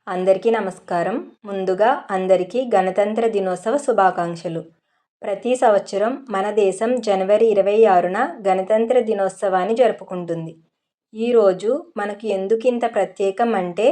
అందరికీ నమస్కారం. ముందుగా అందరికీ గణతంత్ర దినోత్సవ శుభాకాంక్షలు. ప్రతి సంవత్సరం మన దేశం జనవరి 26న గణతంత్ర దినోత్సవాన్ని జరుపుకుంటుంది. ఈరోజు మనకు ఎందుకింత ప్రత్యేకం అంటే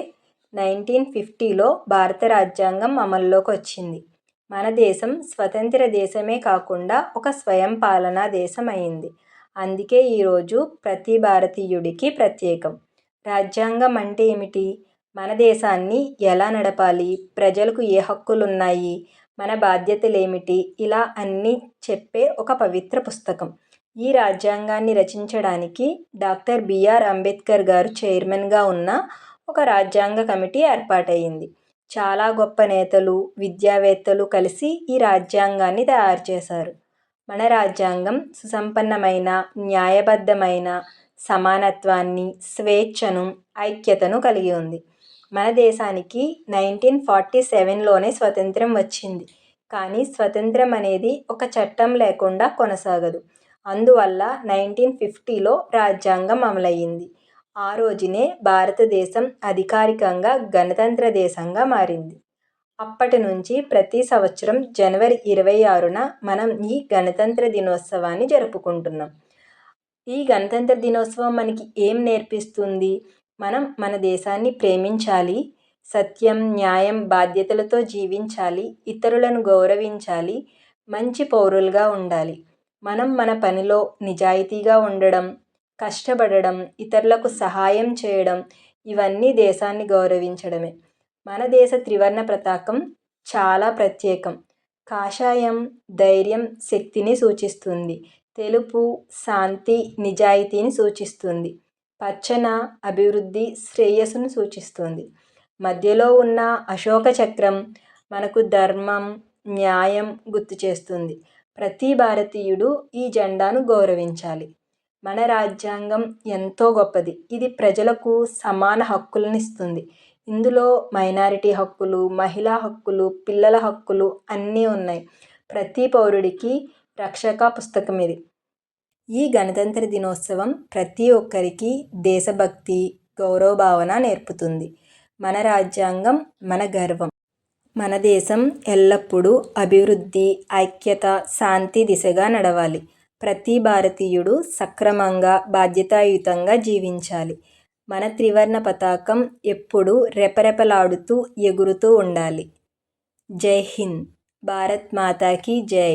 1950లో భారత రాజ్యాంగం అమల్లోకి వచ్చింది. మన దేశం స్వతంత్ర దేశమే కాకుండా ఒక స్వయం పాలనా దేశం అయింది. అందుకే ఈరోజు ప్రతి భారతీయుడికి ప్రత్యేకం. రాజ్యాంగం అంటే ఏమిటి? మన దేశాన్ని ఎలా నడపాలి, ప్రజలకు ఏ హక్కులున్నాయి, మన బాధ్యతలేమిటి, ఇలా అన్నీ చెప్పే ఒక పవిత్ర పుస్తకం. ఈ రాజ్యాంగాన్ని రచించడానికి డాక్టర్ బిఆర్ అంబేద్కర్ గారు చైర్మన్గా ఉన్న ఒక రాజ్యాంగ కమిటీ ఏర్పాటయింది. చాలా గొప్ప నేతలు, విద్యావేత్తలు కలిసి ఈ రాజ్యాంగాన్ని తయారు చేశారు. మన రాజ్యాంగం సుసంపన్నమైన, న్యాయబద్ధమైన, సమానత్వాన్ని, స్వేచ్ఛను, ఐక్యతను కలిగి ఉంది. మన దేశానికి 1947లోనే స్వతంత్రం వచ్చింది. కానీ స్వతంత్రం అనేది ఒక చట్టం లేకుండా కొనసాగదు. అందువల్ల 1950లో రాజ్యాంగం అమలయ్యింది. ఆ రోజునే భారతదేశం అధికారికంగా గణతంత్ర దేశంగా మారింది. అప్పటి నుంచి ప్రతి సంవత్సరం జనవరి 26న మనం ఈ గణతంత్ర దినోత్సవాన్ని జరుపుకుంటున్నాం. ఈ గణతంత్ర దినోత్సవం మనకి ఏం నేర్పిస్తుంది? మనం మన దేశాన్ని ప్రేమించాలి, సత్యం, న్యాయం, బాధ్యతలతో జీవించాలి, ఇతరులను గౌరవించాలి, మంచి పౌరులుగా ఉండాలి. మనం మన పనిలో నిజాయితీగా ఉండడం, కష్టపడడం, ఇతరులకు సహాయం చేయడం, ఇవన్నీ దేశాన్ని గౌరవించడమే. మన దేశ త్రివర్ణ పతాకం చాలా ప్రత్యేకం. కాషాయం ధైర్యం, శక్తిని సూచిస్తుంది. తెలుపు శాంతి, నిజాయితీని సూచిస్తుంది. పచ్చన అభివృద్ధి, శ్రేయస్సును సూచిస్తుంది. మధ్యలో ఉన్న అశోక చక్రం మనకు ధర్మం, న్యాయం గుర్తు చేస్తుంది. ప్రతి భారతీయుడు ఈ జెండాను గౌరవించాలి. మన రాజ్యాంగం ఎంతో గొప్పది. ఇది ప్రజలకు సమాన హక్కులను ఇస్తుంది. ఇందులో మైనారిటీ హక్కులు, మహిళా హక్కులు, పిల్లల హక్కులు అన్నీ ఉన్నాయి. ప్రతి పౌరుడికి రక్షక పుస్తకం ఇది. ఈ గణతంత్ర దినోత్సవం ప్రతి ఒక్కరికి దేశభక్తి, గౌరవభావన నేర్పుతుంది. మన రాజ్యాంగం మన గర్వం. మన దేశం ఎల్లప్పుడూ అభివృద్ధి, ఐక్యత, శాంతి దిశగా నడవాలి. ప్రతి భారతీయుడు సక్రమంగా, బాధ్యతాయుతంగా జీవించాలి. మన త్రివర్ణ పతాకం ఎప్పుడూ రెపరెపలాడుతూ ఎగురుతూ ఉండాలి. జై హింద్. భారత్ మాతాకి జై.